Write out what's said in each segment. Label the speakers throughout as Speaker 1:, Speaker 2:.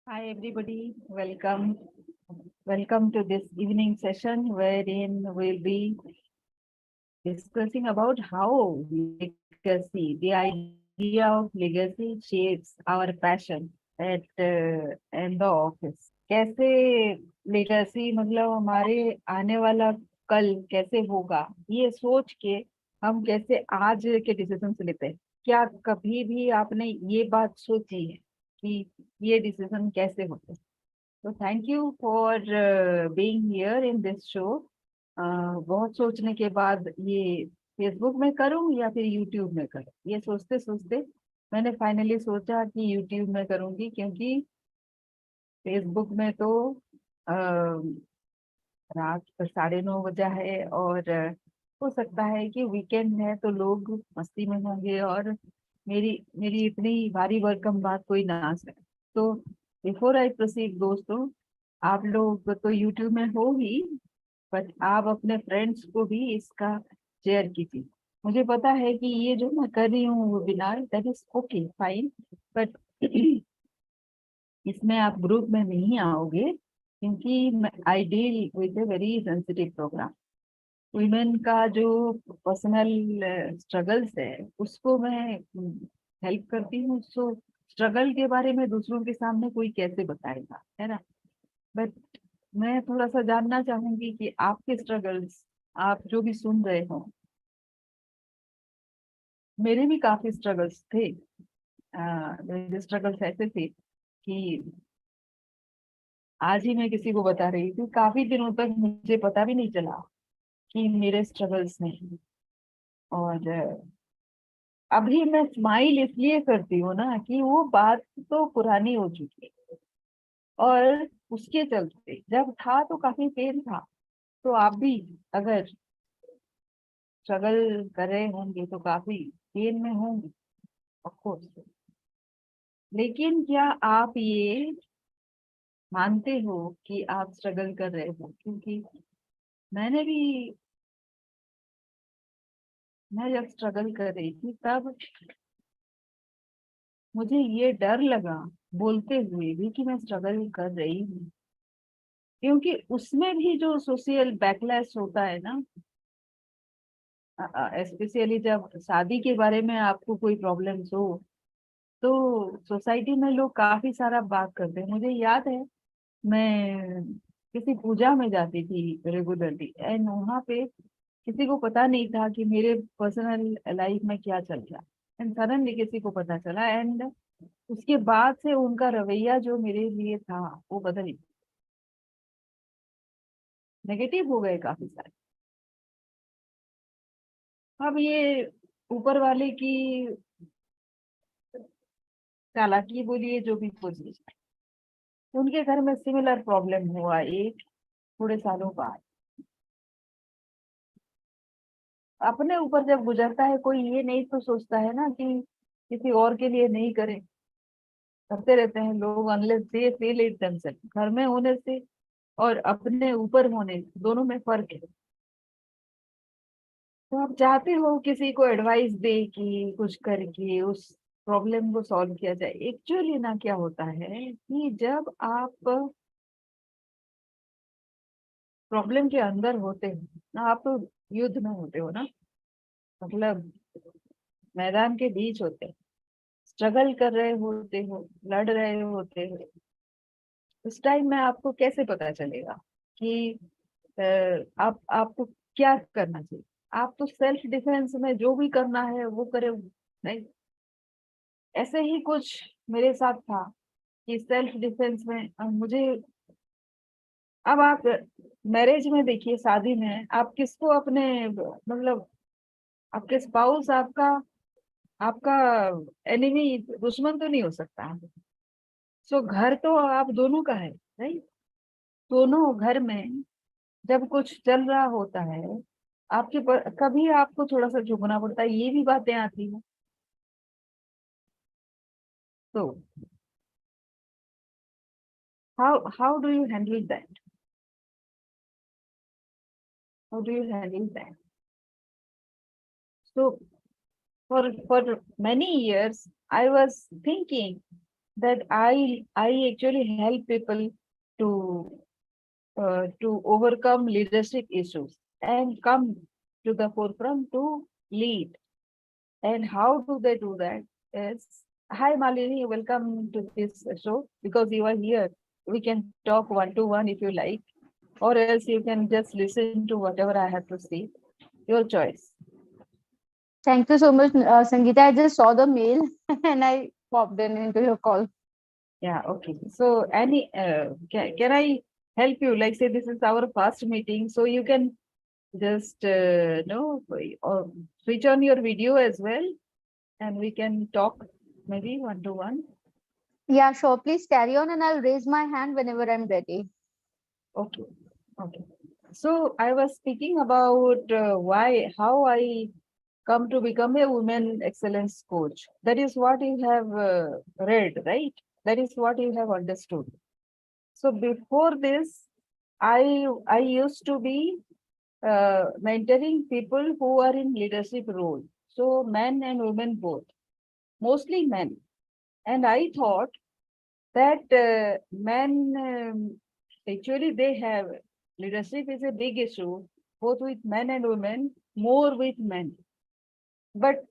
Speaker 1: Hi everybody, welcome to this evening session wherein we'll be discussing about how legacy, the idea of legacy shapes our passion at the office. कैसे legacy मतलब हमारे आने वाला कल कैसे होगा, ये सोच के हम कैसे आज के डिसीजन लेते हैं। क्या कभी भी आपने ये बात सोची है कि ये डिसीजन कैसे होते हैं? तो thank you for being here in this show. बहुत सोचने के बाद ये फेसबुक में करूं या फिर यूट्यूब में करूं, ये सोचते सोचते मैंने फाइनली सोचा कि यूट्यूब में करूंगी, क्योंकि फेसबुक में तो रात 9:30 बजा है और हो सकता है कि वीकेंड है तो लोग मस्ती में होंगे और मेरी मेरी इतनी भारी भरकम बात कोई ना सुने। तो बिफोर आई प्रोसीड दोस्तों, आप लोग तो यूट्यूब में हो ही, बट आप अपने फ्रेंड्स को भी इसका शेयर कीजिए। मुझे पता है कि ये जो मैं कर रही हूँ webinar, that is okay fine, but इसमें आप ग्रुप में नहीं आओगे, क्योंकि I deal with a very sensitive program. Women का जो पर्सनल स्ट्रगल्स है उसको मैं हेल्प करती हूँ। सो स्ट्रगल के बारे में दूसरों के सामने कोई कैसे बताएगा, है ना? बट मैं थोड़ा सा जानना चाहूंगी कि आपके स्ट्रगल्स, आप जो भी सुन रहे हो, मेरे भी काफी स्ट्रगल्स थे। मेरे स्ट्रगल्स ऐसे थे कि आज ही मैं किसी को बता रही थी, काफी दिनों तक मुझे पता भी नहीं चला कि मेरे स्ट्रगल्स नहीं। और अभी मैं स्माइल इसलिए करती हूँ ना कि वो बात तो पुरानी हो चुकी है, और उसके चलते जब था तो काफी पेन था। तो आप भी अगर स्ट्रगल कर रहे होंगे तो काफी पेन में होंगे, ऑफ कोर्स। लेकिन क्या आप ये मानते हो कि आप स्ट्रगल कर रहे हो? क्योंकि मैंने भी, मैं जब स्ट्रगल कर रही थी तब मुझे ये डर लगा बोलते हुए भी कि मैं स्ट्रगल कर रही हूँ, क्योंकि उसमें भी जो सोशल बैकलैश होता है ना, स्पेशली जब शादी के बारे में आपको कोई प्रॉब्लम्स हो, तो सोसाइटी में लोग काफी सारा बात करते हैं। मुझे याद है, मैं किसी पूजा में जाती थी रेगुलरली, एंड वहां पे किसी को पता नहीं था कि मेरे पर्सनल लाइफ में क्या चल रहा है, एंड सडनली किसी को पता चला, एंड उसके बाद से उनका रवैया जो मेरे लिए था वो बदल गया, नेगेटिव हो गए काफी सारे। अब ये ऊपर वाले की चालाकी बोलिए, जो भी बोलिए, उनके घर में सिमिलर प्रॉब्लम हुआ एक थोड़े सालों बाद। अपने ऊपर जब गुजरता है कोई, ये नहीं तो सोचता है ना कि किसी और के लिए नहीं करे। करते रहते हैं लोग, unless they feel it themselves. घर में होने से और अपने ऊपर होने दोनों में फर्क है। तो आप चाहते हो किसी को एडवाइस दे कि कुछ करके उस प्रॉब्लम को सॉल्व किया जाए। एक्चुअली ना क्या होता है कि जब आप प्रॉब्लम के अंदर होते हो ना, आप तो युद्ध में होते हो ना, मतलब मैदान के बीच होते हो, स्ट्रगल कर रहे होते हो, लड़ रहे होते हो। उस टाइम में आपको कैसे पता चलेगा कि अ, आप आपको क्या करना चाहिए? आप तो सेल्फ डिफेंस में जो भी करना है वो करे, नहीं? ऐसे ही कुछ मेरे साथ था कि सेल्फ डिफेंस में मुझे, अब आप मैरिज में देखिए, शादी में आप किसको अपने मतलब आपके स्पाउस आपका आपका एनिमी, दुश्मन तो नहीं हो सकता। सो घर तो आप दोनों का है, राइट? दोनों घर में जब कुछ चल रहा होता है, कभी आपको थोड़ा सा झुकना पड़ता है, ये भी बातें आती हैं। तो how do you handle that? How do you handle that? So for many years I was thinking that I actually help people to overcome leadership issues and come to the forefront to lead. And how do they do that? Is, hi Malini, welcome to this show. Because you are here, we can talk one to one if you like, or else you can just listen to whatever I have to say. Your choice.
Speaker 2: Thank you so much, Sangeeta. I just saw the mail and I popped in into your call.
Speaker 1: Yeah, okay. So, Annie, can I help you? Like, say, this is our first meeting, so you can just no, or switch on your video as well, and we can talk maybe one to one.
Speaker 2: Yeah, sure. Please carry on and I'll raise my hand whenever I'm ready.
Speaker 1: Okay, okay. So I was speaking about how I come to become a women excellence coach. That is what you have read, right? That is what you have understood. So before this, I used to be mentoring people who are in leadership role. So men and women both, mostly men. And I thought that men actually they have leadership is a big issue, both with men and women, more with men. But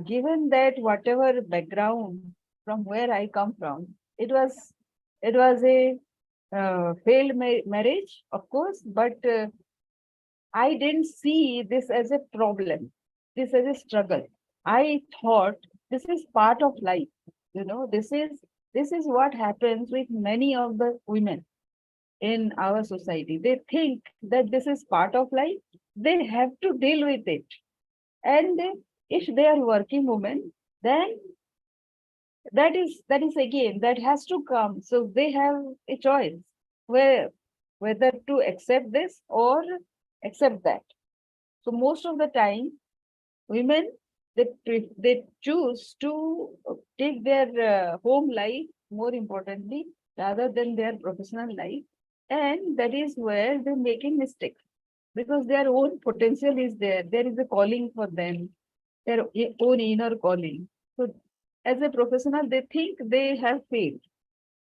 Speaker 1: given that whatever background from where I come from, it was a failed marriage, of course, but I didn't see this as a problem, this as a struggle. I thought this is part of life. This is what happens with many of the women in our society. They think that this is part of life. They have to deal with it. And if they are working women, then that is again that has to come. So they have a choice where whether to accept this or accept that. So most of the time, women they choose to take their home life more importantly rather than their professional life, and that is where they make a mistake because their own potential is there. There is a calling for them, their own inner calling. So as a professional, they think they have failed.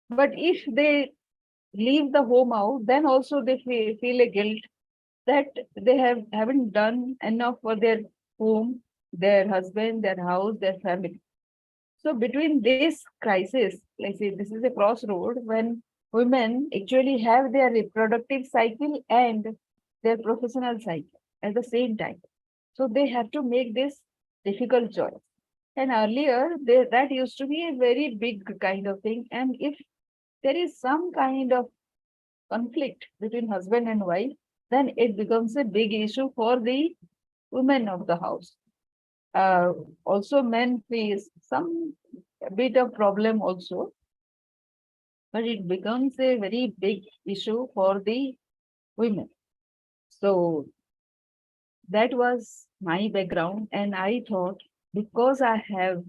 Speaker 1: But if they leave the home out, then also they feel a guilt that they haven't done enough for their home, their husband, their house, their family. So between this crisis, like say this is a crossroad when women actually have their reproductive cycle and their professional cycle at the same time. So they have to make this difficult choice. And earlier, that used to be a very big kind of thing. And if there is some kind of conflict between husband and wife, then it becomes a big issue for the women of the house. Uh, Also, men face some bit of problem also, but it becomes a very big issue for the women. So that was my background, and I thought because I have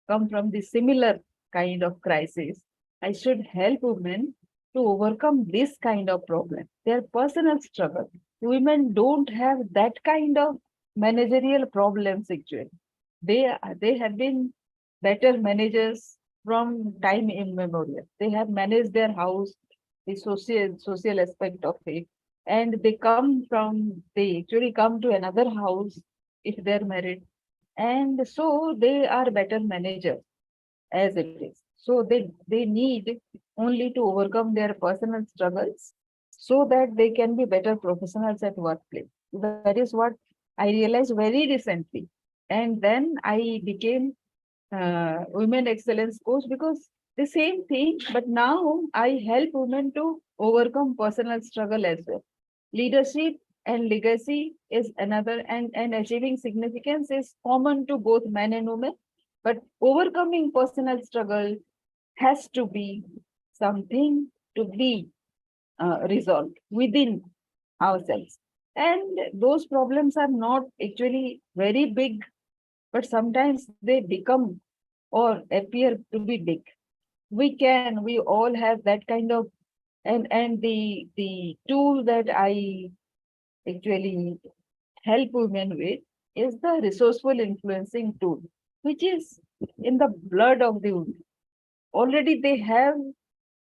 Speaker 1: come from the similar kind of crisis, I should help women to overcome this kind of problem, their personal struggle. Women don't have that kind of managerial problems actually. They have been better managers from time immemorial. They have managed their house, the social aspect of it, and they actually come to another house if they're married, and so they are better managers as it is. So they need only to overcome their personal struggles so that they can be better professionals at workplace. That is what I realized very recently. And then I became women excellence coach because the same thing, but now I help women to overcome personal struggle as well. Leadership and legacy is another, and achieving significance is common to both men and women. But overcoming personal struggle has to be something to be resolved within ourselves. And those problems are not actually very big, but sometimes they become or appear to be big. We all have that kind of, and the tool that I actually help women with is the resourceful influencing tool, which is in the blood of the woman. already they have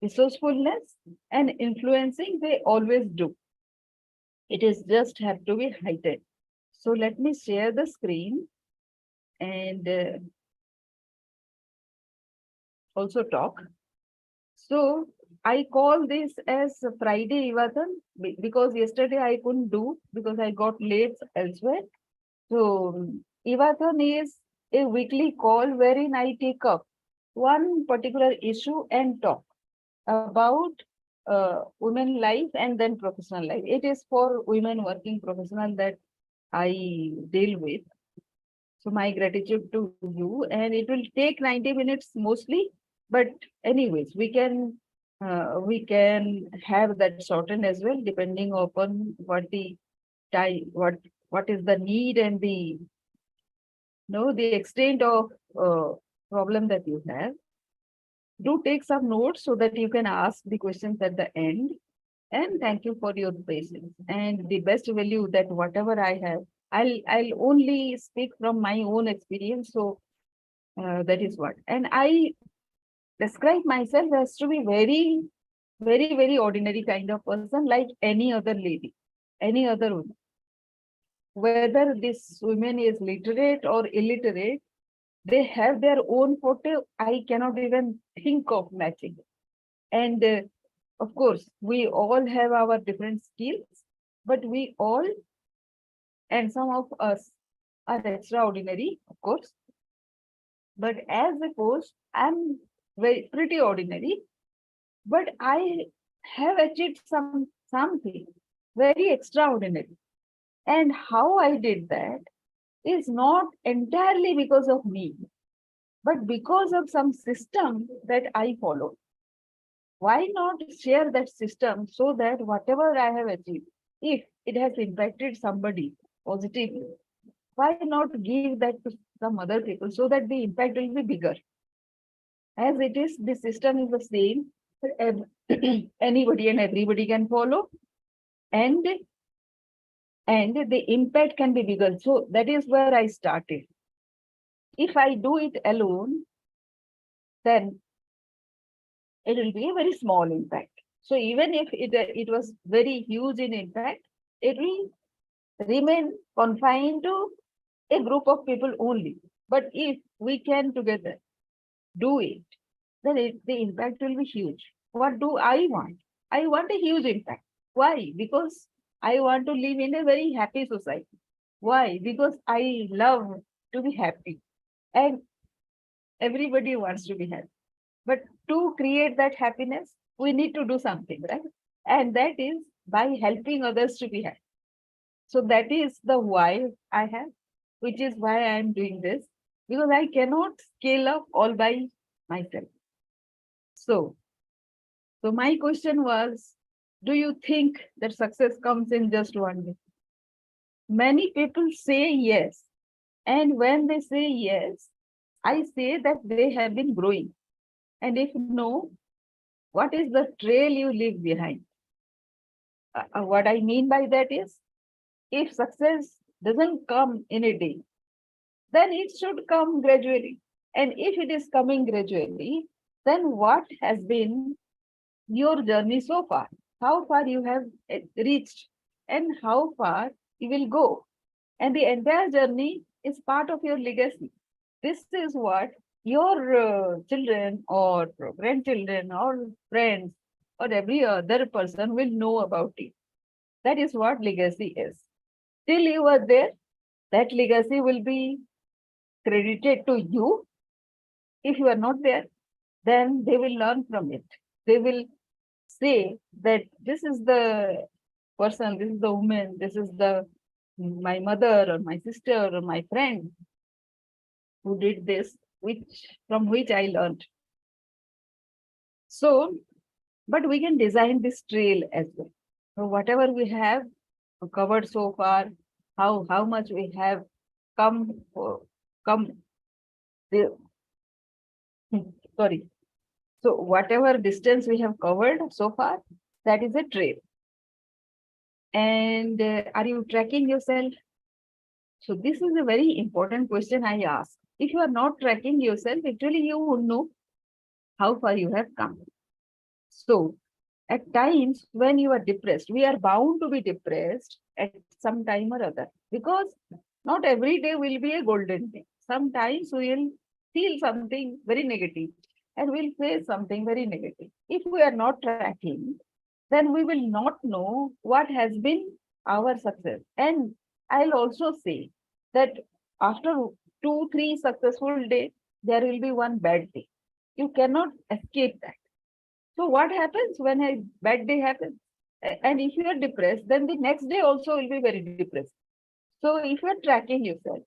Speaker 1: resourcefulness and influencing, they always do. It is just have to be heightened. So let me share the screen and also talk. So I call this as Friday Evathan because yesterday I couldn't do because I got late elsewhere. So Evathan is a weekly call wherein I take up one particular issue and talk about women life and then professional life. It is for women working professional that I deal with. So my gratitude to you, and it will take 90 minutes mostly, but anyways, we can have that shortened as well, depending upon what the time, what is the need and the the extent of problem that you have. Do take some notes so that you can ask the questions at the end. And thank you for your patience. And the best value that whatever I have, I'll only speak from my own experience. So that is what. And I describe myself as to be very, very, very ordinary kind of person, like any other lady, any other woman. Whether this woman is literate or illiterate, they have their own forte. I cannot even think of matching. And of course, we all have our different skills, but we all, and some of us are extraordinary, of course. But as a coach, I'm very pretty ordinary, but I have achieved something very extraordinary. And how I did that is not entirely because of me, but because of some system that I follow. Why not share that system so that whatever I have achieved, if it has impacted somebody positively, why not give that to some other people so that the impact will be bigger? As it is, the system is the same. Anybody and everybody can follow, and the impact can be bigger. So that is where I started. If I do it alone, then it will be a very small impact. So even if it was very huge in impact, it will remain confined to a group of people only. But if we can together do it, then the impact will be huge. What do I want? I want a huge impact. Why? Because I want to live in a very happy society. Why? Because I love to be happy. And everybody wants to be happy. But to create that happiness, we need to do something, right? And that is by helping others to be happy. So that is the why I have, which is why I am doing this, because I cannot scale up all by myself. So my question was, do you think that success comes in just one day? Many people say yes. And when they say yes, I say that they have been growing. And if no, what is the trail you leave behind? What I mean by that is, if success doesn't come in a day, then it should come gradually. And if it is coming gradually, then what has been your journey so far? How far you have reached and how far you will go? And the entire journey is part of your legacy. This is what your children or grandchildren or friends or every other person will know about it. That is what legacy is. Till you are there, that legacy will be credited to you. If you are not there, then they will learn from it. They will say that this is the person, this is the woman, this is the my mother or my sister or my friend who did this, from which I learned. So, but we can design this trail as well. So whatever we have covered so far, how much we have come the sorry. So whatever distance we have covered so far, that is a trail. And are you tracking yourself? So this is a very important question I ask. If you are not tracking yourself, actually you would know. how far you have come. So, at times when you are depressed, we are bound to be depressed at some time or other, because not every day will be a golden day. Sometimes we will feel something very negative and we'll face something very negative. If we are not tracking, then we will not know what has been our success. And I'll also say that after 2, 3 successful days, there will be one bad day. You cannot escape that. So what happens when a bad day happens? And if you are depressed, then the next day also will be very depressed. So if you are tracking yourself,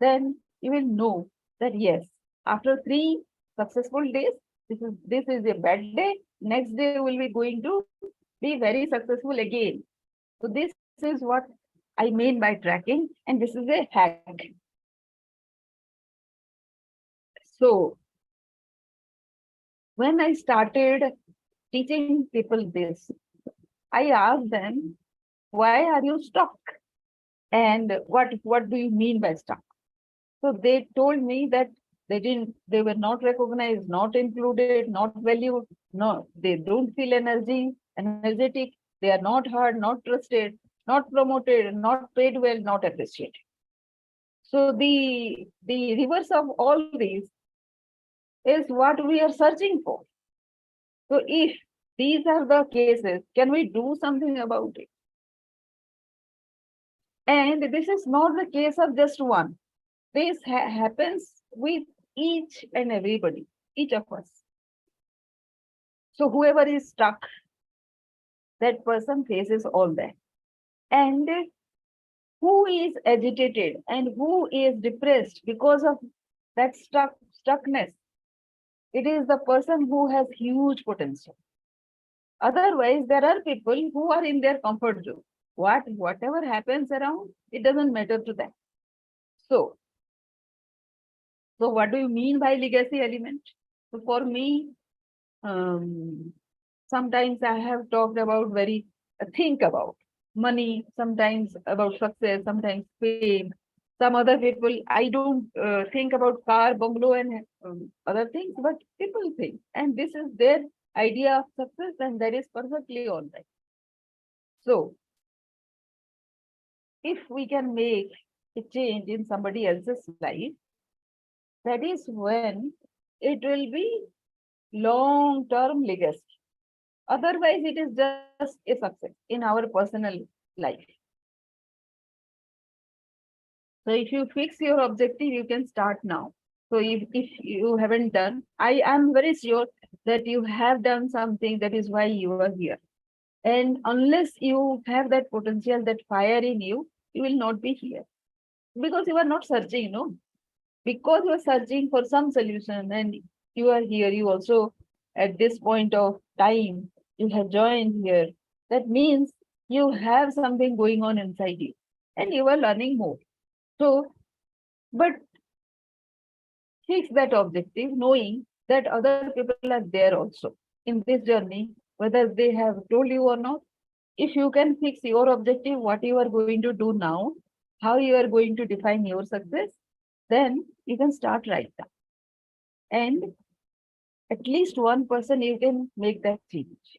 Speaker 1: then you will know that yes, after 3 successful days, this is a bad day. Next day will be going to be very successful again. So this is what I mean by tracking, and this is a hack. So when I started teaching people this, I asked them, why are you stuck? And what do you mean by stuck? So they told me that they were not recognized, not included, not valued. No, they don't feel energetic. They are not heard, not trusted, not promoted, not paid well, not appreciated. So the reverse of all these is what we are searching for. So if these are the cases, can we do something about it? And this is not the case of just one. This happens with each and everybody, each of us. So whoever is stuck, that person faces all that. And who is agitated and who is depressed because of that stuckness? It is the person who has huge potential. Otherwise, there are people who are in their comfort zone. Whatever happens around, it doesn't matter to them. So what do you mean by legacy element? So for me, sometimes I have talked about think about money, sometimes about success, sometimes fame. Some other people, I don't think about car, bungalow, and other things, but people think. And this is their idea of success, and that is perfectly all right. So, if we can make a change in somebody else's life, that is when it will be long-term legacy. Otherwise, it is just a success in our personal life. So if you fix your objective, you can start now. So if you haven't done, I am very sure that you have done something, that is why you are here. And unless you have that potential, that fire in you, you will not be here. Because you are not searching, no? Because you are searching for some solution and you are here, you also at this point of time, you have joined here. That means you have something going on inside you and you are learning more. So, but fix that objective, knowing that other people are there also in this journey, whether they have told you or not. If you can fix your objective, what you are going to do now, how you are going to define your success, then you can start right now. And at least one person you can make that change.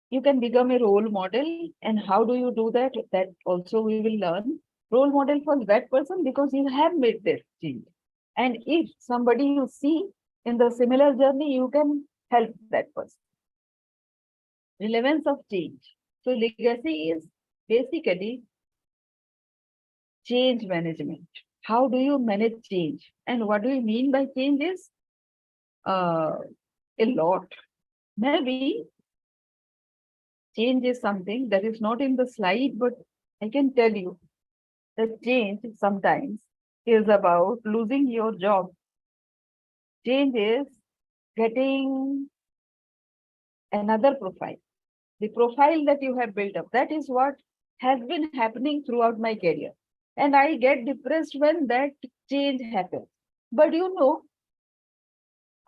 Speaker 1: You can become a role model. And how do you do that? That also we will learn. Role model for that person because you have made that change. And if somebody you see in the similar journey, you can help that person. Relevance of change. So legacy is basically change management. How do you manage change? And what do you mean by change is a lot. Maybe change is something that is not in the slide, but I can tell you that change sometimes is about losing your job. Change is getting another profile. The profile that you have built up, that is what has been happening throughout my career. And I get depressed when that change happens. But you know,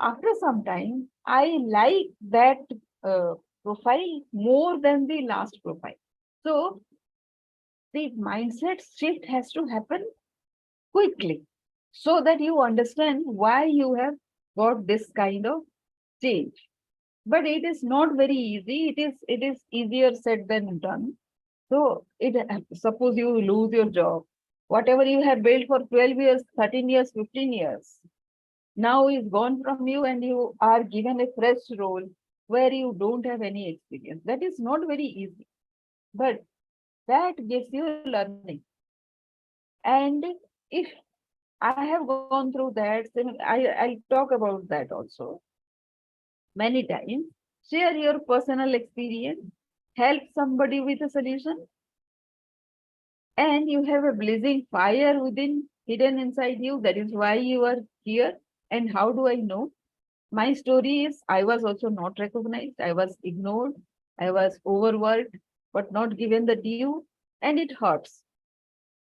Speaker 1: after some time, I like that profile more than the last profile. So the mindset shift has to happen quickly so that you understand why you have got this kind of change. But it is not very easy. It is easier said than done. So suppose you lose your job, whatever you have built for 12 years, 13 years, 15 years, now is gone from you and you are given a fresh role where you don't have any experience. That is not very easy, but that gives you learning. And if I have gone through that, then I'll talk about that also many times. Share your personal experience, help somebody with a solution, and you have a blazing fire within hidden inside you. That is why you are here. And how do I know? My story is I was also not recognized, I was ignored, I was overworked, but not given the due, and it hurts.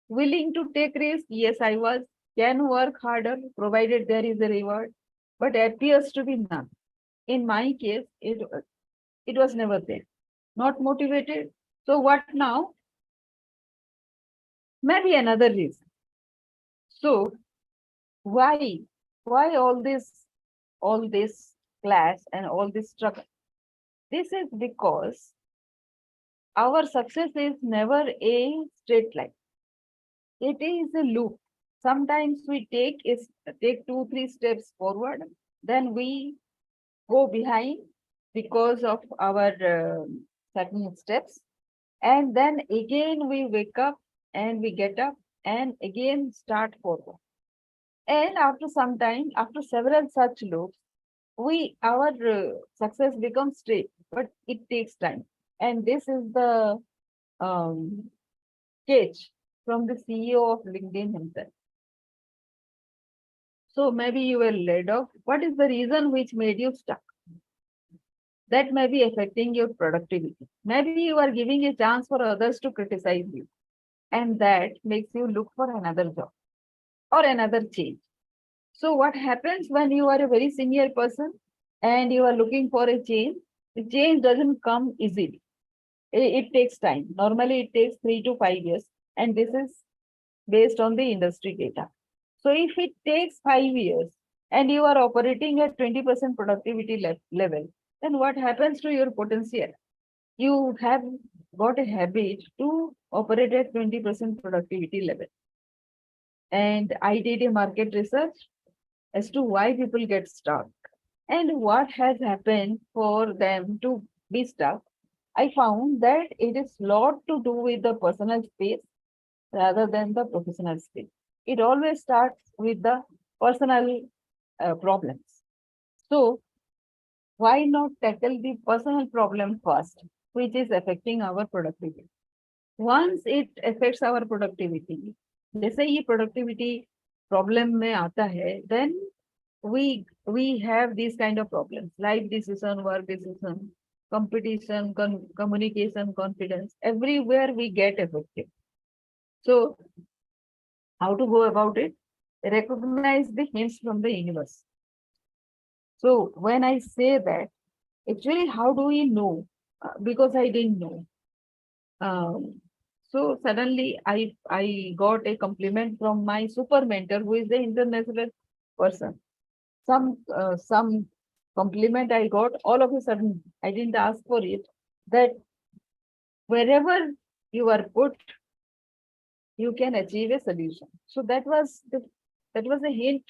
Speaker 1: Willing to take risk, yes, I was. Can work harder, provided there is a reward, but appears to be none. In my case, it was never there. Not motivated. So what now? Maybe another reason. So why? Why all this clash and all this struggle? This is because our success is never a straight line. It is a loop. Sometimes we take 2-3 steps forward, then we go behind because of our certain steps, and then again we wake up and we get up and again start forward. And after some time, after several such loops, our success becomes straight, but it takes time. And this is the sketch from the CEO of LinkedIn himself. So maybe you were laid off. What is the reason which made you stuck? That may be affecting your productivity. Maybe you are giving a chance for others to criticize you, and that makes you look for another job or another change. So what happens when you are a very senior person and you are looking for a change? The change doesn't come easily. It takes time. Normally it takes 3 to 5 years, and this is based on the industry data. So if it takes 5 years and you are operating at 20% productivity level, then what happens to your potential? You have got a habit to operate at 20% productivity level. And I did a market research as to why people get stuck and what has happened for them to be stuck. I found that it is a lot to do with the personal space rather than the professional space. It always starts with the personal problems. So why not tackle the personal problem first, which is affecting our productivity? Once it affects our productivity, जैसे ये productivity problem में आता है, then we have these kind of problems: life decision, work decision, competition, communication, confidence. Everywhere we get affected. So how to go about it? Recognize the hints from the universe. So when I say that, actually, how do we know? Because I didn't know. So suddenly I got a compliment from my super mentor, who is the international person. Some compliment I got all of a sudden. I didn't ask for it. That wherever you are put, you can achieve a solution. So that was a hint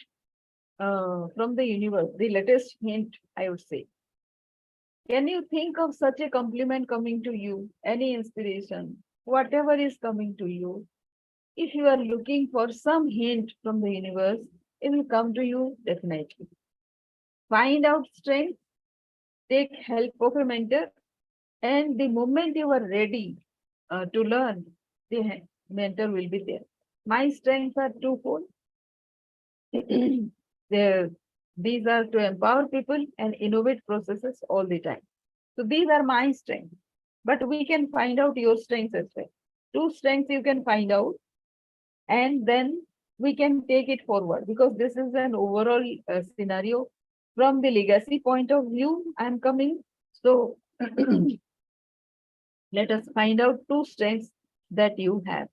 Speaker 1: from the universe, the latest hint, I would say. Can you think of such a compliment coming to you? Any inspiration, whatever is coming to you, if you are looking for some hint from the universe, it will come to you definitely. Find out strength, take help of a mentor, and the moment you are ready to learn, the mentor will be there. My strengths are twofold. These are to empower people and innovate processes all the time. So these are my strengths. But we can find out your strengths as well. 2 strengths you can find out, and then we can take it forward, because this is an overall scenario. From the legacy point of view, I'm coming. So let us find out 2 strengths that you have.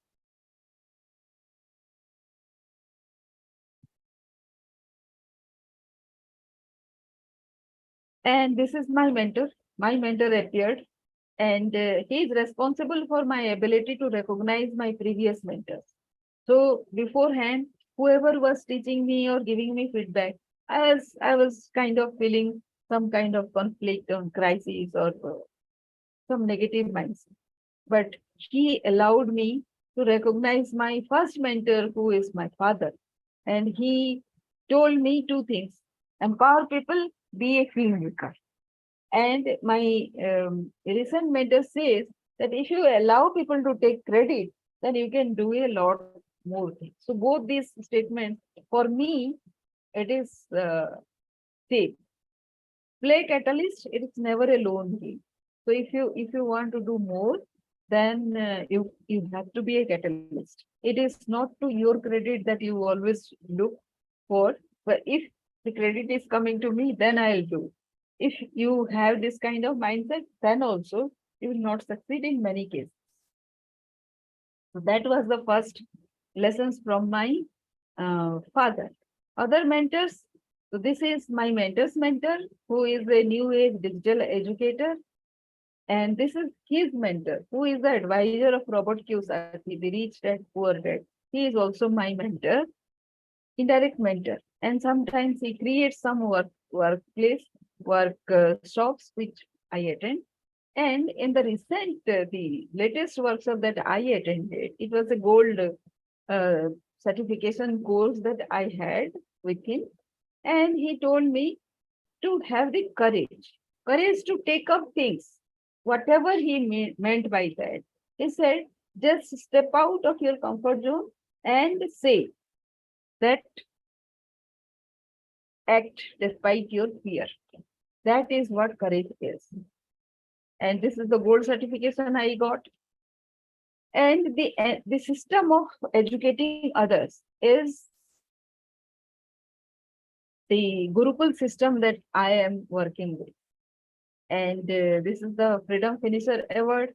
Speaker 1: And this is my mentor. My mentor appeared, and he is responsible for my ability to recognize my previous mentors. So beforehand, whoever was teaching me or giving me feedback, I was kind of feeling some kind of conflict or crisis or some negative mindset. But he allowed me to recognize my first mentor, who is my father. And he told me two things: empower people, be a filmmaker. And my recent mentor says that if you allow people to take credit, then you can do a lot more things. So both these statements, for me, it is safe. Play catalyst, it's never a lone game. So if you want to do more, then you have to be a catalyst. It is not to your credit that you always look for, but if the credit is coming to me, then I'll do. If you have this kind of mindset, then also you will not succeed in many cases. So that was the first lessons from my father. Other mentors, so this is my mentor's mentor, who is a new age digital educator. And this is his mentor, who is the advisor of Robert Kiyosaki, the rich dad, poor dad. He is also my mentor, indirect mentor. And sometimes he creates some workplace, workshops, which I attend. And in the latest workshop that I attended, it was a gold uh, certification course that I had with him. And he told me to have the courage to take up things, whatever he meant by that. He said, just step out of your comfort zone and say that act despite your fear. That is what courage is. And this is the gold certification I got. And the system of educating others is the Gurukul system that I am working with. And this is the Freedom Finisher Award.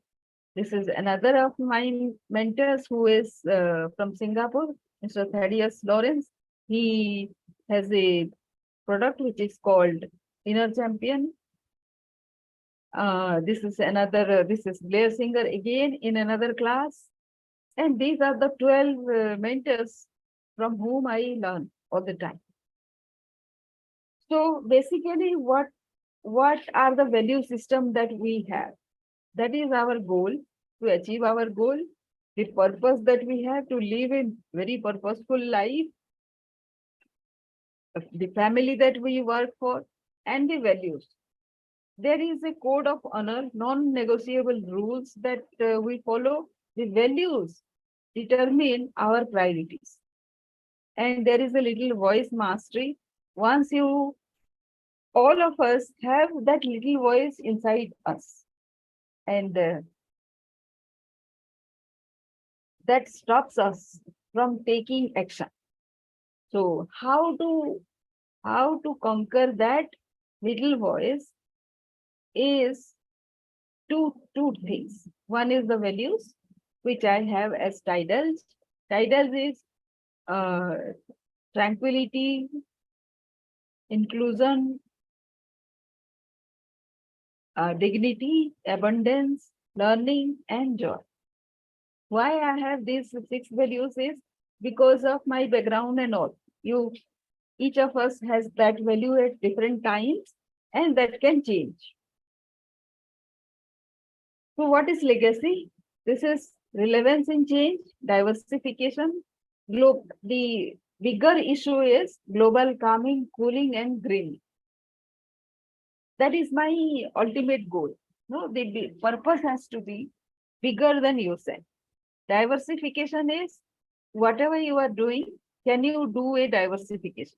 Speaker 1: This is another of my mentors who is from Singapore, Mr. Thaddeus Lawrence. He has a product which is called Inner Champion. This is Blair Singer again in another class. And these are the 12 mentors from whom I learn all the time. So basically, what are the value system that we have? That is our goal, to achieve our goal, the purpose that we have to live a very purposeful life, the family that we work for, and the values. There is a code of honor, non-negotiable rules that we follow. The values determine our priorities. And there is a little voice mastery. Once you, all of us have that little voice inside us. And that stops us from taking action. So how to conquer that little voice is two things. One is the values, which I have as titles. Titles is uh, tranquility, inclusion, dignity, abundance, learning, and joy. Why I have these 6 values is because of my background and all. Each of us has that value at different times, and that can change. So what is legacy? This is relevance in change, diversification. The bigger issue is global calming, cooling, and green. That is my ultimate goal. No, the purpose has to be bigger than yourself. Diversification is whatever you are doing, can you do a diversification?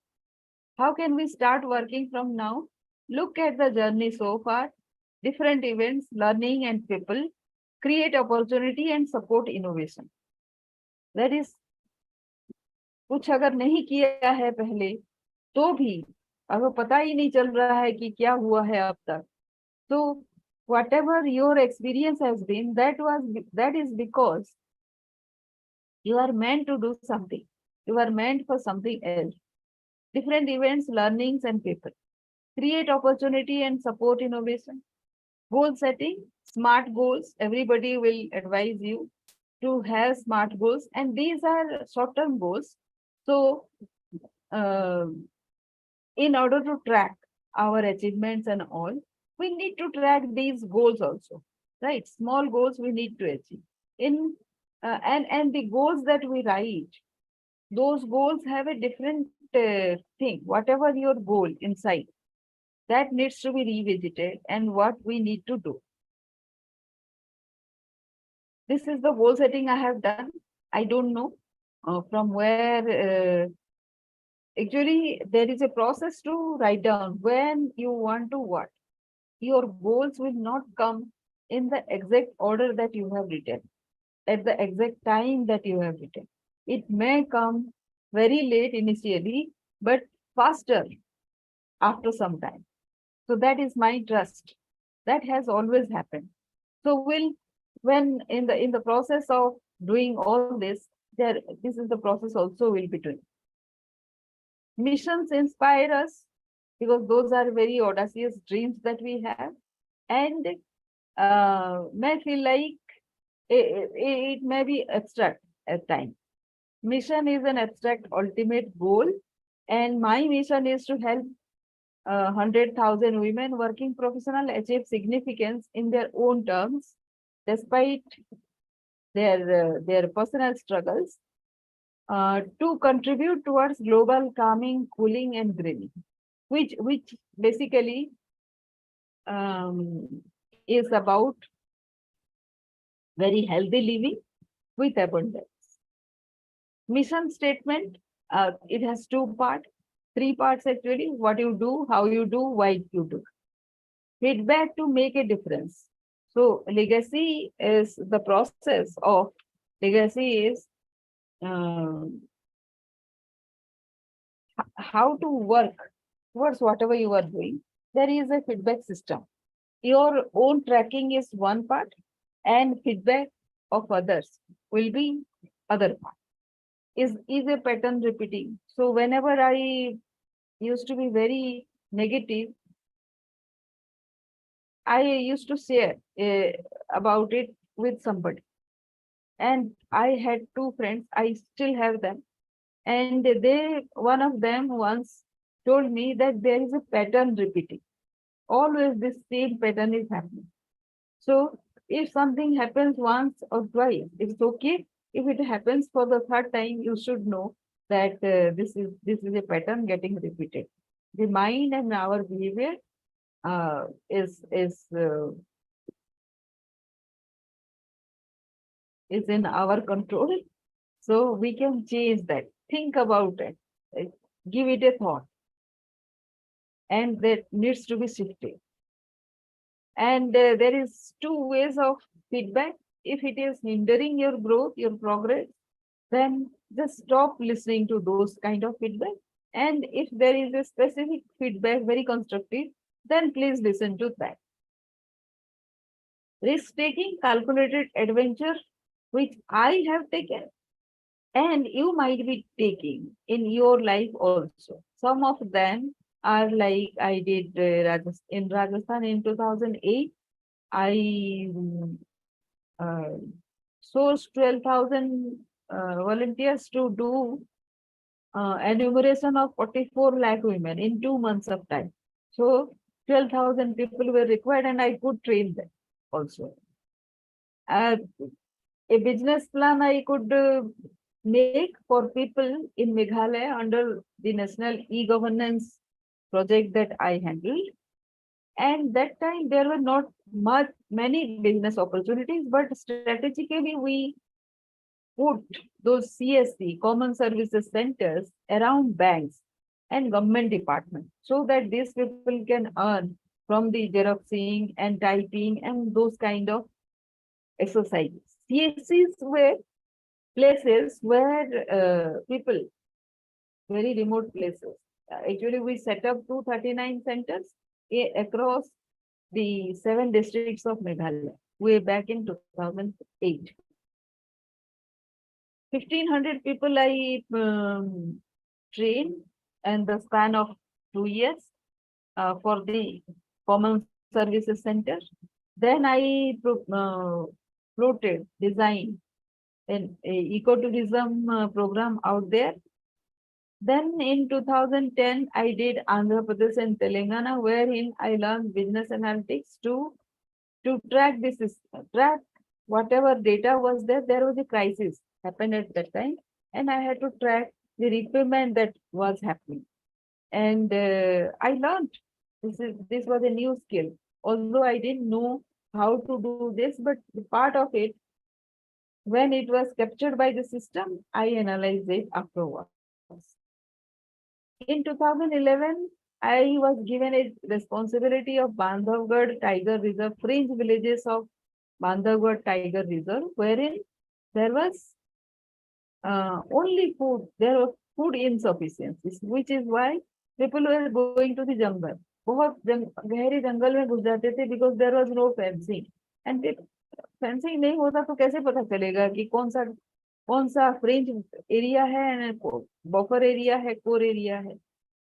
Speaker 1: How can we start working from now? Look at the journey so far, different events, learning, and people, create opportunity and support innovation. That is, कुछ अगर नहीं किया है पहले, तो भी अगर पता ही नहीं चल रहा है कि क्या हुआ है अब तक, तो whatever your experience has been, that is because you are meant to do something. You are meant for something else. Different events, learnings, and people. create opportunity and support innovation. Goal setting, smart goals. Everybody will advise you to have smart goals, and these are short-term goals. So, uh, in order to track our achievements and all, we need to track these goals also, right? Small goals we need to achieve. In and the goals that we write, those goals have a different thing. Whatever your goal inside, that needs to be revisited, and what we need to do. This is the goal setting I have done. I don't know from where. Actually, there is a process to write down when you want to what. Your goals will not come in the exact order that you have written, at the exact time that you have written. It may come very late initially, but faster after some time. So that is my trust. That has always happened. So when in the process of doing all this, this is the process also we'll be doing. Missions inspire us because those are very audacious dreams that we have, and may feel like it may be abstract at times. Mission is an abstract ultimate goal, and my mission is to help 100,000 women working professional achieve significance in their own terms, despite their personal struggles, to contribute towards global calming, cooling, and greening, which basically is about very healthy living with abundance. Mission statement, it has two parts, three parts actually: what you do, how you do, why you do. Feedback to make a difference. So legacy is the process of legacy is how to work towards whatever you are doing. There is a feedback system. Your own tracking is one part, and feedback of others will be other part. Is a pattern repeating? So whenever I used to be very negative, I used to share about it with somebody. And I had two friends, I still have them. And one of them once told me that there is a pattern repeating. Always this same pattern is happening. So if something happens once or twice, it's okay. If it happens for the third time, you should know that this is a pattern getting repeated. The mind and our behavior is in our control. So we can change that. Think about it. uh, Give it a thought, and that needs to be shifted. And there is two ways of feedback. If it is hindering your growth, your progress, then just stop listening to those kind of feedback. And if there is a specific feedback, very constructive, then please listen to that. Risk taking, calculated adventure, which I have taken, and you might be taking in your life also. Some of them are like I did in Rajasthan in 2008. I uh, sourced 12,000 volunteers to do enumeration of 44 lakh women in 2 months of time. So 12,000 people were required, and I could train them also. Uh, a business plan I could make for people in Meghalaya under the national e-governance project that I handled. And that time there were not many business opportunities, but strategically we put those CSC, common services centers, around banks and government departments, so that these people can earn from the xeroxing and typing and those kind of exercises. CSCs were places where people, very remote places. Actually, we set up 239 centers across the 7 districts of Meghalaya way back in 2008. 1,500 people I trained in the span of 2 years. for the Common Services Center. Then I floated, designed an ecotourism program out there. Then in 2010, I did Andhra Pradesh and Telangana, wherein I learned business analytics to track this, track whatever data was there. There was a crisis happened at that time, and I had to track the repayment that was happening. And I learned this was a new skill. Although I didn't know how to do this, but the part of it, when it was captured by the system, I analyzed it afterwards. In 2011, I was given a responsibility of Bandhavgarh Tiger Reserve, fringe villages of Bandhavgarh Tiger Reserve, wherein there was only food, there was food insufficiency, which is why people were going to the jungle. बहुत गहरे जंगल में घुस जाते थे because there was no fencing. And fencing नहीं होता तो कैसे पता चलेगा कि कौन सा fringe area है, buffer area है, core area है.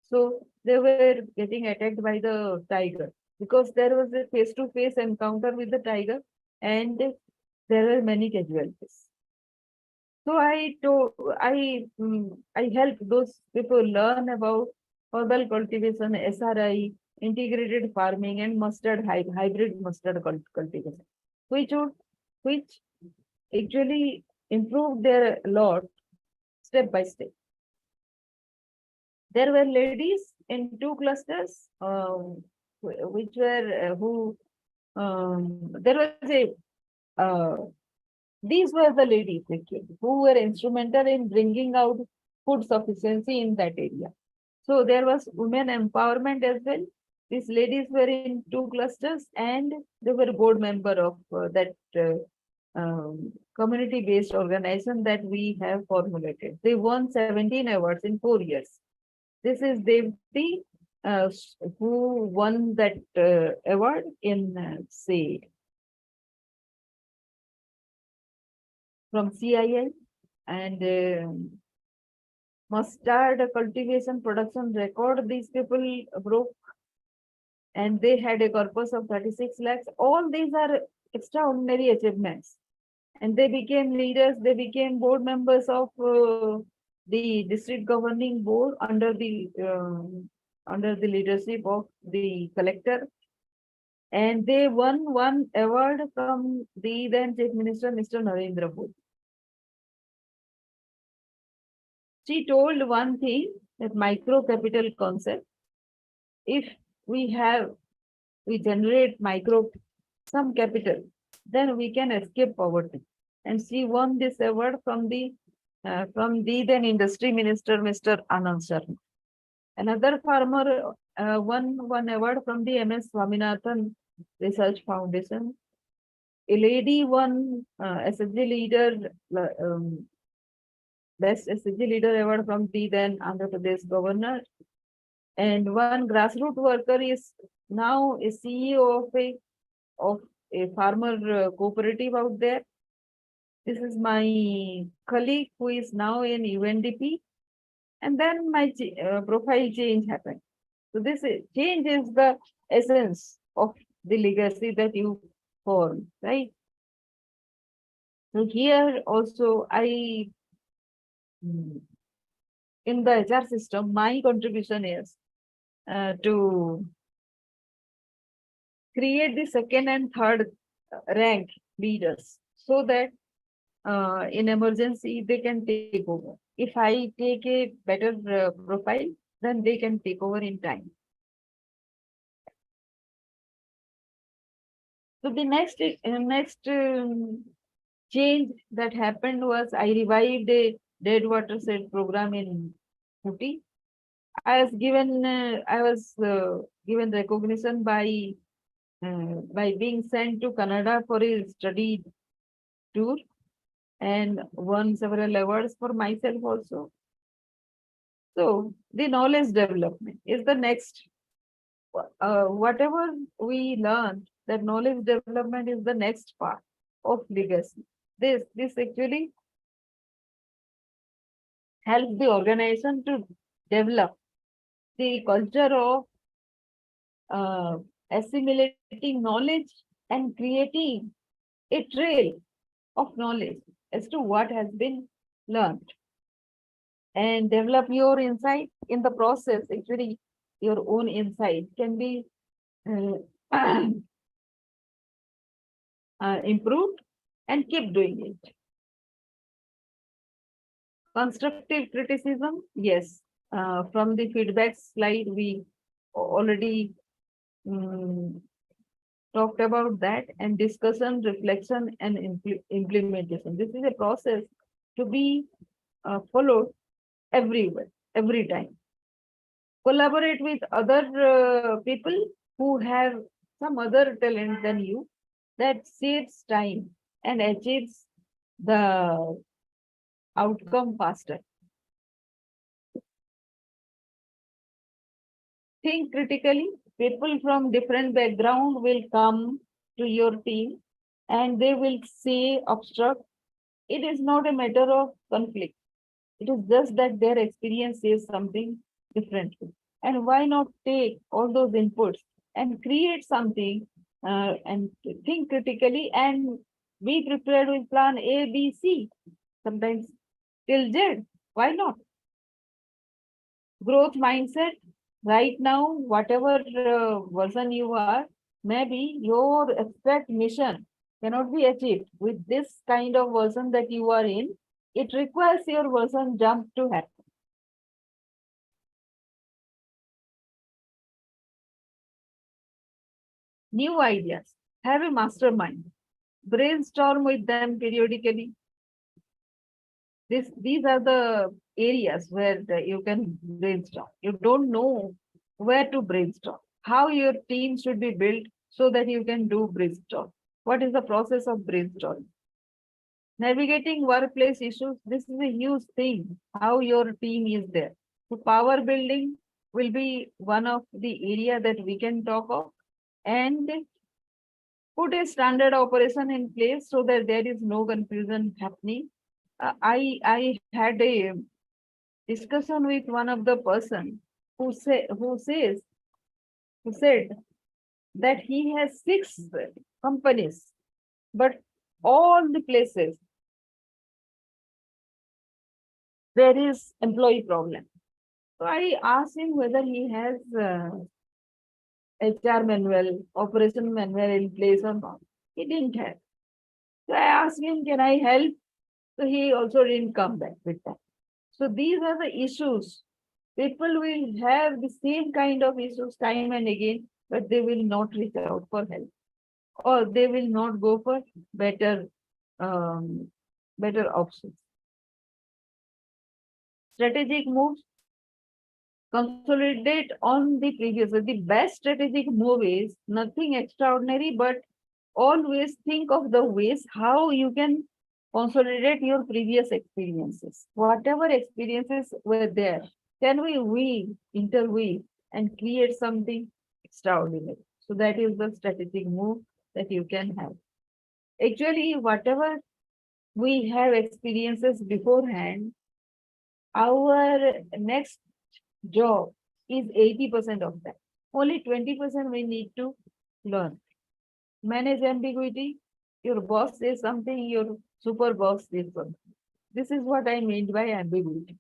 Speaker 1: So they were getting attacked by the tiger because there was a face-to-face encounter with the tiger, and there were many casualties. So I helped those people learn about herbal cultivation, SRI, integrated farming, and hybrid mustard cultivation, which actually improved their lot step by step. There were ladies in 2 clusters, which were there was a these were the ladies who were instrumental in bringing out food sufficiency in that area. So there was women empowerment as well. These ladies were in 2 clusters, and they were board member of that community-based organization that we have formulated. They won 17 awards in 4 years. This is Devti, who won that award in say from CII, and mustard cultivation production record these people broke, and they had a corpus of 36 lakhs. All these are extraordinary achievements, and they became leaders. They became board members of the district governing board under the leadership of the collector, and they won one award from the then Chief Minister, Mr. Narendra Modi. She told one thing, that micro capital concept. If we generate some capital, then we can escape poverty. And she won this award from the then Industry Minister, Mr. Anand Sharma. Another farmer won one award from the MS Swaminathan Research Foundation. A lady won SSG leader, Best SSG Leader Award from the then Andhra Pradesh Governor. And one grassroots worker is now a CEO of a farmer cooperative out there. This is my colleague who is now in UNDP. And then my profile change happened. So this change is the essence of the legacy that you form, right? So here also in the HR system, my contribution is to create the second and third rank leaders, so that in emergency they can take over. If I take a better profile, then they can take over in time. So the next change that happened was I revived a dead watershed program in Ooty. I was given recognition by being sent to Canada for a study tour, and won several awards for myself also. So the knowledge development is the next. Whatever we learn, that knowledge development is the next part of legacy. This actually helps the organization to develop the culture of assimilating knowledge and creating a trail of knowledge as to what has been learned, and develop your insight in the process. Actually, your own insight can be uh, improved, and keep doing it. Constructive criticism, yes. From the feedback slide, we already mm, talked about that, and discussion, reflection, and implementation. This is a process to be followed everywhere, every time. Collaborate with other people who have some other talent than you. That saves time and achieves the outcome faster. Think critically. People from different background will come to your team and they will say obstruct. It is not a matter of conflict. It is just that their experience says something differently. And why not take all those inputs and create something, and think critically and be prepared with plan A, B, C, sometimes till Z. Why not? Growth mindset. Right now, whatever version you are, maybe your exact mission cannot be achieved with this kind of version that you are in. It requires your version jump to happen. New ideas. Have a mastermind. Brainstorm with them periodically. These are the areas where you can brainstorm. You don't know where to brainstorm, how your team should be built so that you can do brainstorm. What is the process of brainstorming? Navigating workplace issues. This is a huge thing, how your team is there. So power building will be one of the area that we can talk of, and put a standard operation in place so that there is no confusion happening. I had a discussion with one of the person who said that he has 6 companies, but all the places there is employee problem. So I asked him whether he has HR manual, operation manual in place or not. He didn't have. So I asked him, can I help? So he also didn't come back with that. So these are the issues. People will have the same kind of issues time and again, but they will not reach out for help, or they will not go for better, um, better options. Strategic moves. Consolidate on the previous. The best strategic move is nothing extraordinary, but always think of the ways how you can consolidate your previous experiences. Whatever experiences were there, can we weave, interweave, and create something extraordinary? So that is the strategic move that you can have. Actually, whatever we have experiences beforehand, our next job is 80% of that. Only 20% we need to learn. Manage ambiguity. Your boss says something, your super boss says something. This is what I mean by ambiguity.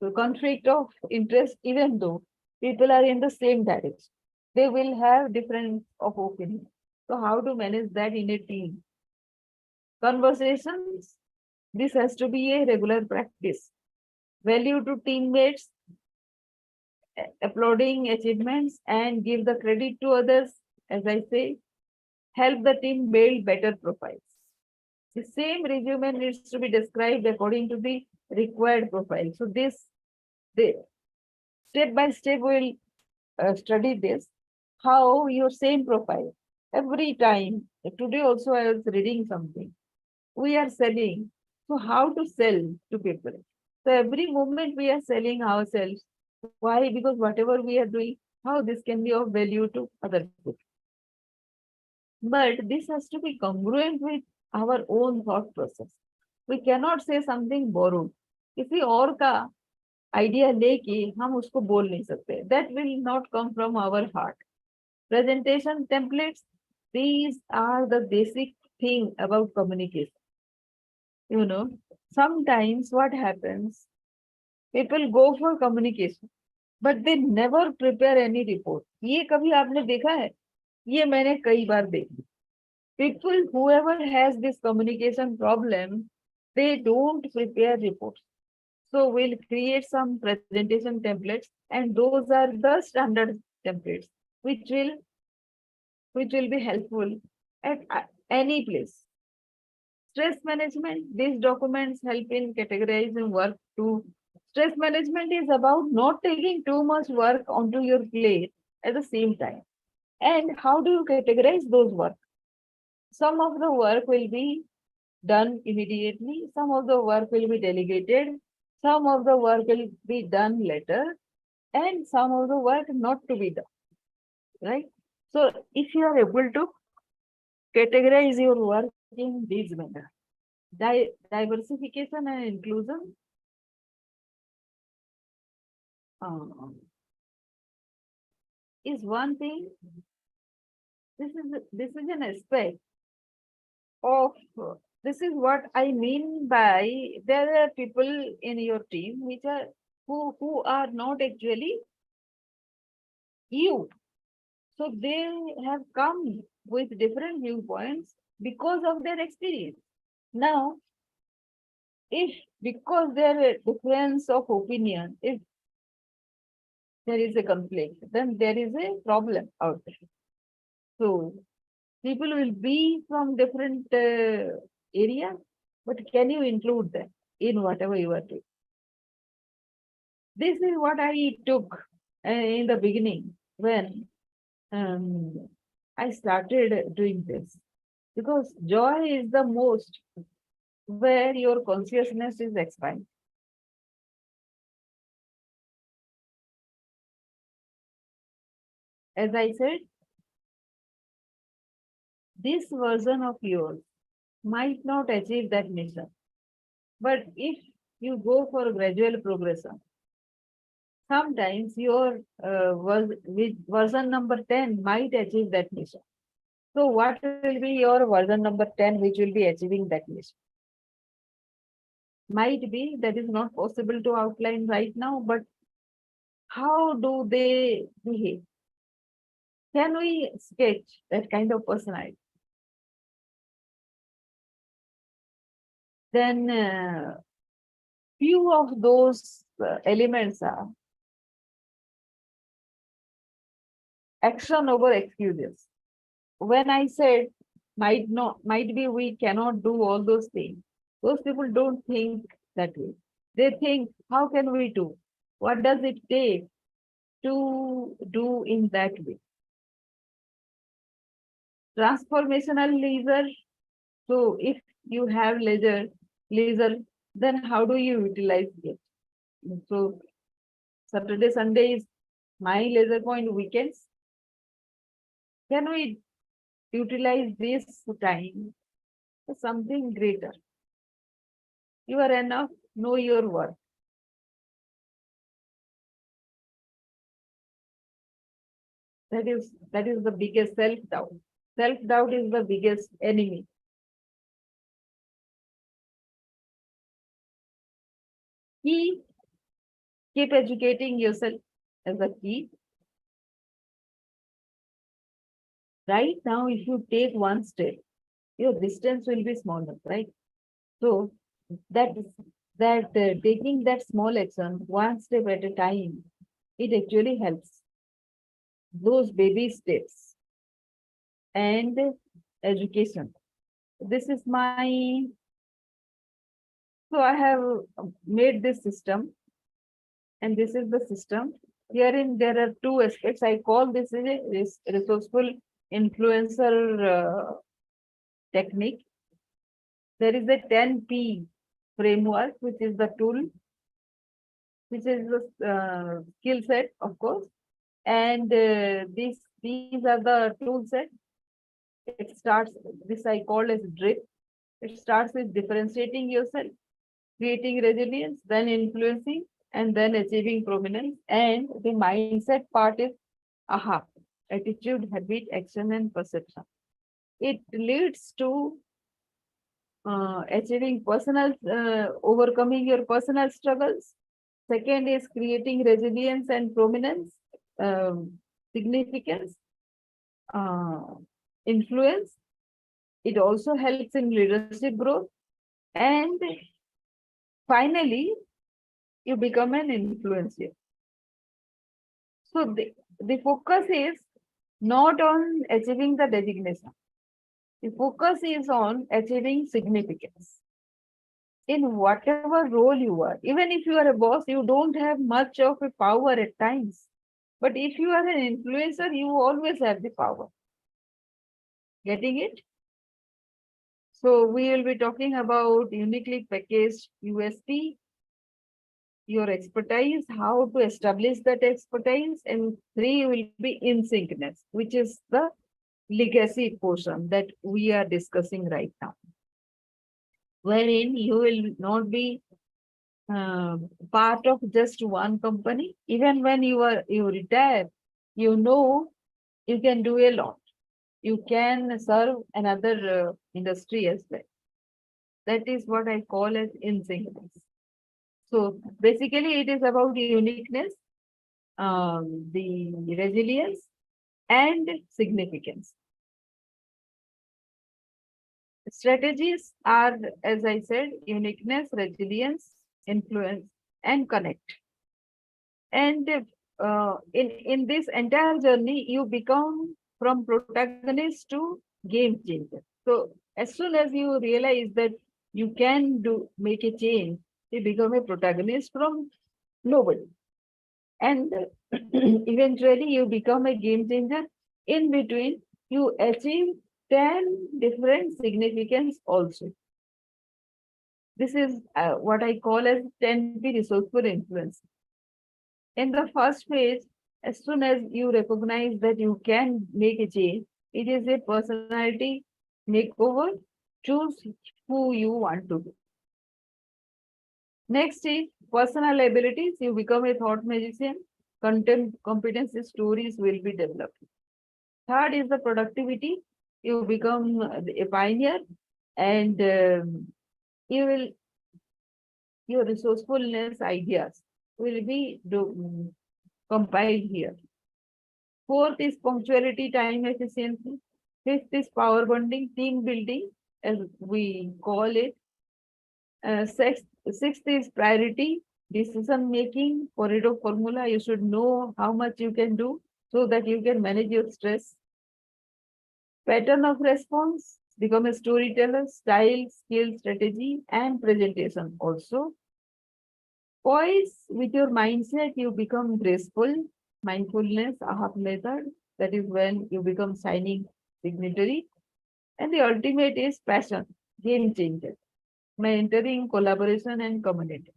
Speaker 1: So conflict of interest, even though people are in the same direction, they will have difference of opinion. So how to manage that in a team? Conversations. This has to be a regular practice. Value to teammates, applauding achievements and give the credit to others. As I say, help the team build better profiles. The same resume needs to be described according to the required profile. So the step by step we'll study this, how your same profile every time. Today also I was reading something. We are selling. So how to sell to people? So every moment we are selling ourselves. Why? Because whatever we are doing, how this can be of value to other people. But this has to be congruent with our own thought process. We cannot say something borrowed. किसी और का idea लेके हम उसको बोल नहीं सकते. That will not come from our heart. Presentation templates, these are the basic thing about communication. You know, sometimes what happens, people go for communication, but they never prepare any report. ये कभी आपने देखा है? ये मैंने कई बार देखा. People, whoever has this communication problem, they don't prepare reports. So we'll create some presentation templates, and those are the standard templates, which will which will be helpful at any place. Stress management, these documents help in categorizing work too. Stress management is about not taking too much work onto your plate at the same time. And how do you categorize those work? Some of the work will be done immediately, some of the work will be delegated, some of the work will be done later, and some of the work not to be done, right? So if you are able to categorize your work in this manner, diversification and inclusion, is one thing. This is an aspect of, this is what I mean by, there are people in your team which are who are not actually you. So they have come with different viewpoints because of their experience. Now, if because there is difference of opinion, if there is a conflict, then there is a problem out there. So people will be from different area, but can you include them in whatever you are doing? This is what I took in the beginning when I started doing this, because joy is the most where your consciousness is expanded. As I said, this version of yours might not achieve that mission, but if you go for gradual progression, sometimes your version number 10 might achieve that mission. So what will be your version number 10 which will be achieving that mission? Might be that is not possible to outline right now, but how do they behave? Can we sketch that kind of personality? Then few of those elements are action over excuses. When I said might be we cannot do all those things, those people don't think that way. They think, how can we do? What does it take to do in that way? Transformational leisure. So if you have leisure, then how do you utilize it? So Saturday, Sunday is my leisure point, weekends. Can we utilize this time for something greater? You are enough, know your worth. That is the biggest self-doubt. Self-doubt is the biggest enemy. Key, keep educating yourself as a key. Right now, if you take one step, your distance will be smaller, right? So that taking that small action one step at a time, it actually helps. Those baby steps and education. This is my, so I have made this system, and this is the system. Herein there are two aspects. I call this a resourceful influencer technique. There is a 10P framework, which is the tool, which is the skill set, of course. And these are the tool set. It starts, this I call as drip. It starts with differentiating yourself, creating resilience, then influencing, and then achieving prominence. And the mindset part is aha. attitude, habit, action, and perception. It leads to achieving overcoming your personal struggles. Second is creating resilience and prominence, significance, uh, influence. It also helps in leadership growth. And finally, you become an influencer. So the focus is not on achieving the designation. The focus is on achieving significance in whatever role you are. Even if you are a boss, you don't have much of a power at times. But if you are an influencer, you always have the power. Getting it? So we will be talking about uniquely packaged USP, your expertise, how to establish that expertise, and three will be in syncness, which is the legacy portion that we are discussing right now, wherein you will not be uh, part of just one company. Even when you retire, you know you can do a lot. You can serve another industry as well. That is what I call as in syncness. So basically, it is about uniqueness, the resilience, and significance. Strategies are, as I said, uniqueness, resilience, influence, and connect. And in this entire journey, you become from protagonist to game changer. So as soon as you realize that you can make a change, you become a protagonist from nobody. And eventually you become a game changer. In between, you achieve 10 different significance also. This is what I call as 10P resourceful influence. In the first phase, as soon as you recognize that you can make a change, it is a personality makeover. Choose who you want to be. Next is personal abilities. You become a thought magician. Content competency stories will be developed. Third is the productivity. You become a pioneer, and you will your resourcefulness ideas will be compiled here. Fourth is punctuality, time efficiency. Fifth is power bonding, team building, as we call it. Sixth is priority, decision making, corridor formula. You should know how much you can do so that you can manage your stress. Pattern of response, become a storyteller, style, skill, strategy, and presentation also. Poise, with your mindset, you become graceful. Mindfulness, AHAP method, that is when you become shining dignitary. And the ultimate is passion, game changer, mentoring, collaboration, and community.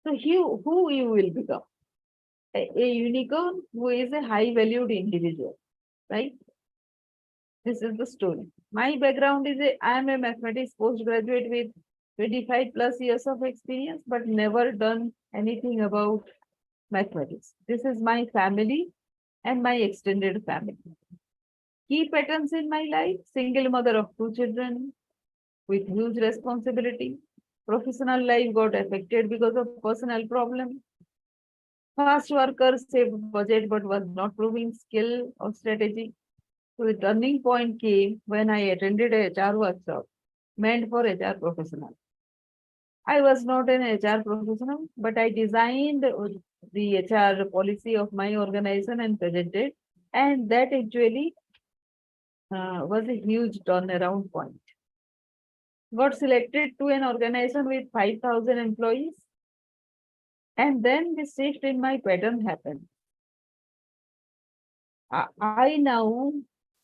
Speaker 1: So who you will become? A unicorn who is a high valued individual, right? This is the story. My background is I am a mathematics postgraduate with 25 plus years of experience, but never done anything about mathematics. This is my family and my extended family. Key patterns in my life: single mother of two children with huge responsibility. Professional life got affected because of personal problem. Fast worker saved budget but was not proving skill or strategy. So the turning point came when I attended a HR workshop meant for HR professional. I was not an HR professional, but I designed the HR policy of my organization and presented, and that actually was a huge turnaround point. Got selected to an organization with 5,000 employees, and then the shift in my pattern happened. I now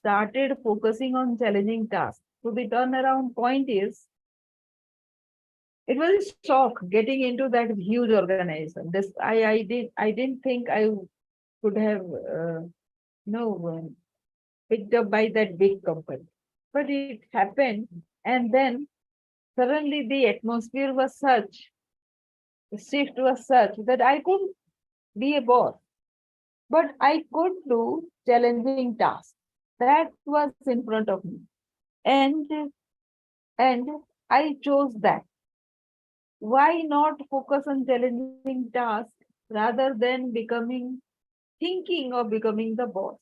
Speaker 1: started focusing on challenging tasks. So the turnaround point is, it was a shock getting into that huge organization. This I didn't think I could have picked up by that big company, but it happened, and then suddenly the atmosphere was such, the shift was such that I could be a boss. but I could do challenging tasks. That was in front of me. And and I chose that. Why not focus on challenging tasks rather than thinking of becoming the boss?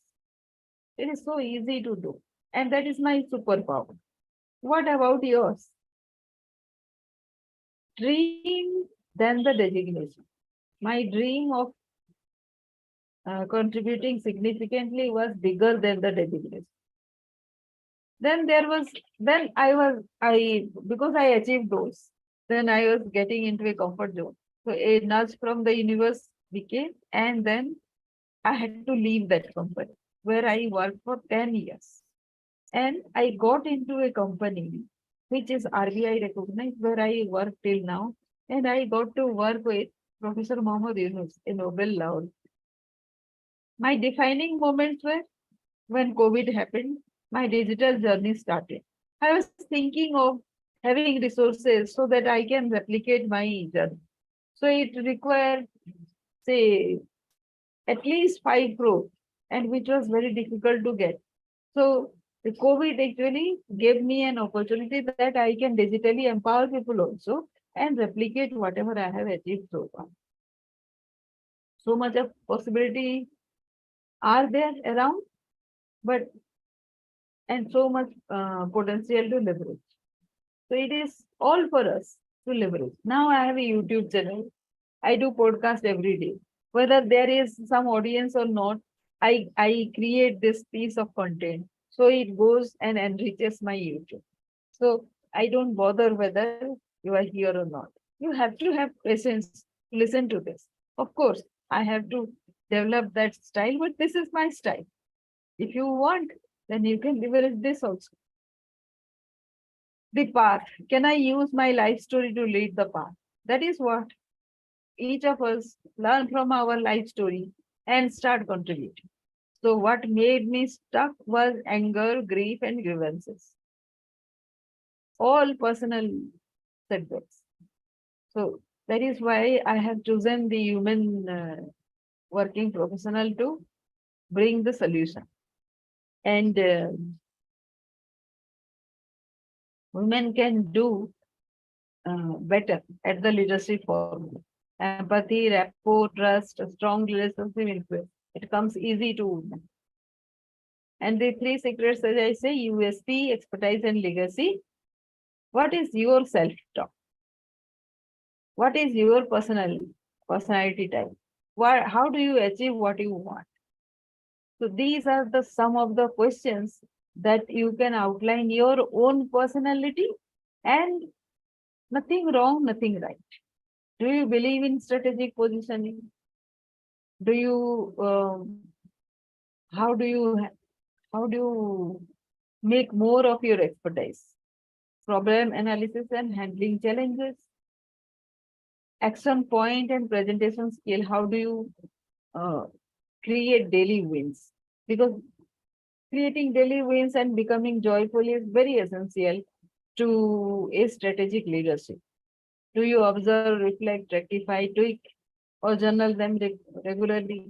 Speaker 1: It is so easy to do. And that is my superpower. What about yours? Dream, then the designation. My dream of contributing significantly was bigger than the designation. Then there was, then because I achieved those, then I was getting into a comfort zone. So a nudge from the universe became, and then I had to leave that company where I worked for 10 years. And I got into a company which is RBI recognized where I work till now. And I got to work with Professor Mohammad Yunus, a Nobel laureate. My defining moments were when COVID happened, my digital journey started. I was thinking of having resources so that I can replicate my journey. So it required, say, at least 5 crore, and which was very difficult to get. So the COVID actually gave me an opportunity that I can digitally empower people also and replicate whatever I have achieved so far. So much of possibility are there around, but and so much potential to leverage. So it is all for us to leverage. Now I have a YouTube channel. I do podcast every day. Whether there is some audience or not, I create this piece of content. So it goes and enriches my YouTube. So I don't bother whether you are here or not. You have to have patience to listen to this. Of course, I have to develop that style, but this is my style. If you want, then you can leverage this also. The path. Can I use my life story to lead the path? That is what each of us learn from our life story and start contributing. So, what made me stuck was anger, grief, and grievances, all personal setbacks. So, that is why I have chosen the human working professional to bring the solution. And women can do better at the leadership formula. Empathy, rapport, trust, a strong relationship influence. It comes easy to women. And the three secrets, as I say, USP, expertise, and legacy. What is your self-talk? What is your personality type? How do you achieve what you want? So these are the some of the questions that you can outline your own personality, and nothing wrong, nothing right. Do you believe in strategic positioning? Do you how do you how do you make more of your expertise? Problem analysis and handling challenges, action point and presentation skill. How do you uh, create daily wins? Because creating daily wins and becoming joyful is very essential to a strategic leadership. Do you observe, reflect, rectify, tweak, or journal them regularly?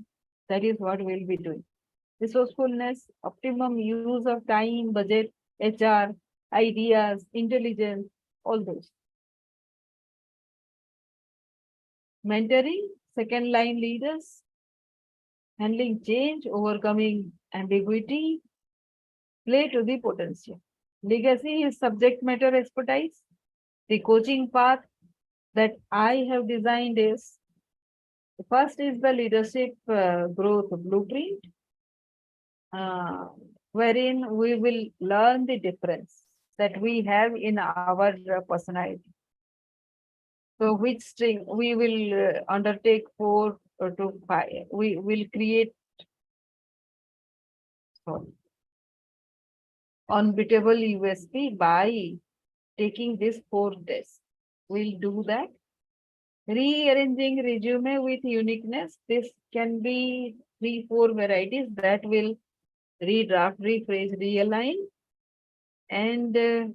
Speaker 1: That is what we'll be doing. Resourcefulness, optimum use of time, budget, HR, ideas, intelligence, all those. Mentoring, second line leaders, handling change, overcoming ambiguity, play to the potential. Legacy is subject matter expertise. The coaching path that I have designed is first is the leadership growth blueprint, uh, wherein we will learn the difference that we have in our personality. So which string we will undertake 4 to 5. We will create sorry, unbeatable USP by taking this 4 tests. We'll do that. Rearranging resume with uniqueness. This can be 3, 4 varieties that will redraft, rephrase, realign. And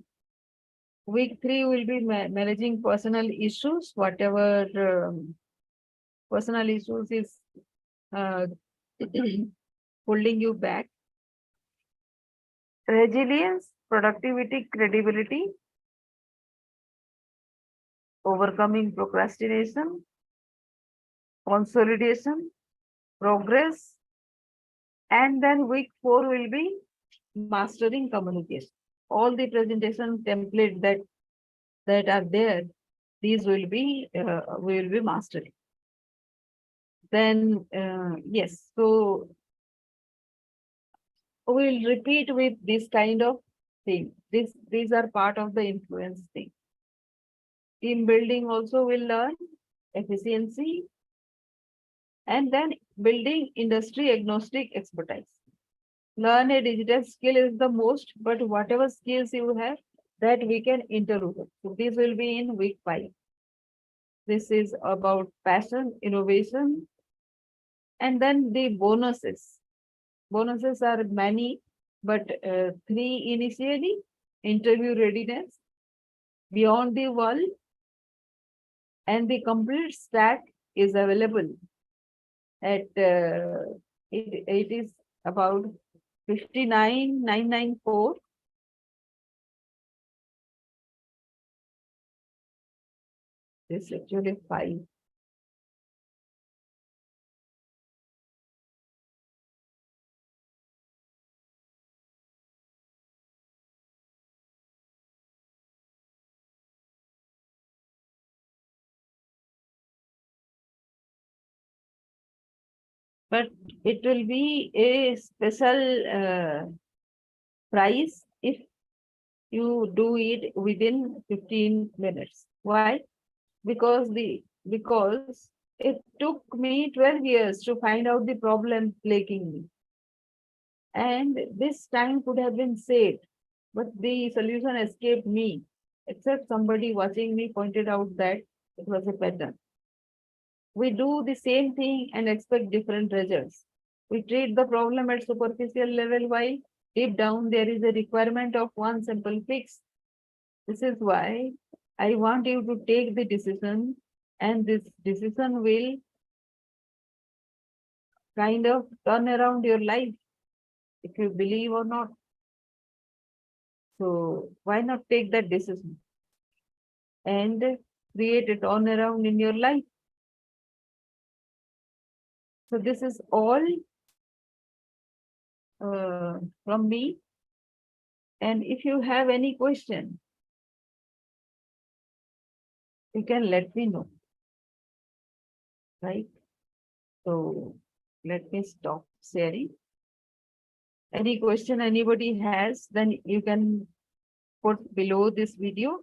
Speaker 1: week 3 will be managing personal issues, whatever personal issues is uh, holding you back. Resilience, productivity, credibility, overcoming procrastination, consolidation, progress, and then week 4 will be mastering communication. All the presentation template that are there, these will be we will be mastering. Then yes, so we'll repeat with this kind of thing. These are part of the influence thing. Team building also will learn efficiency, and then building industry agnostic expertise. Learn a digital skill is the most, but whatever skills you have, that we can interrupt. So this will be in week 5. This is about passion, innovation, and then the bonuses. Bonuses are many, but 3 initially: interview readiness, beyond the wall, and the complete stack is available at it is about 59,994. This is actually 5. But it will be a special price if you do it within 15 minutes. Why? Because it took me 12 years to find out the problem plaguing me. And this time could have been saved, but the solution escaped me, except somebody watching me pointed out that it was a pattern. We do the same thing and expect different results. We treat the problem at superficial level while deep down there is a requirement of one simple fix. This is why I want you to take the decision, and this decision will kind of turn around your life, if you believe or not. So why not take that decision and create a turnaround in your life? So this is all from me. And if you have any question, you can let me know. Right? So let me stop sharing. Any question anybody has, then you can put below this video.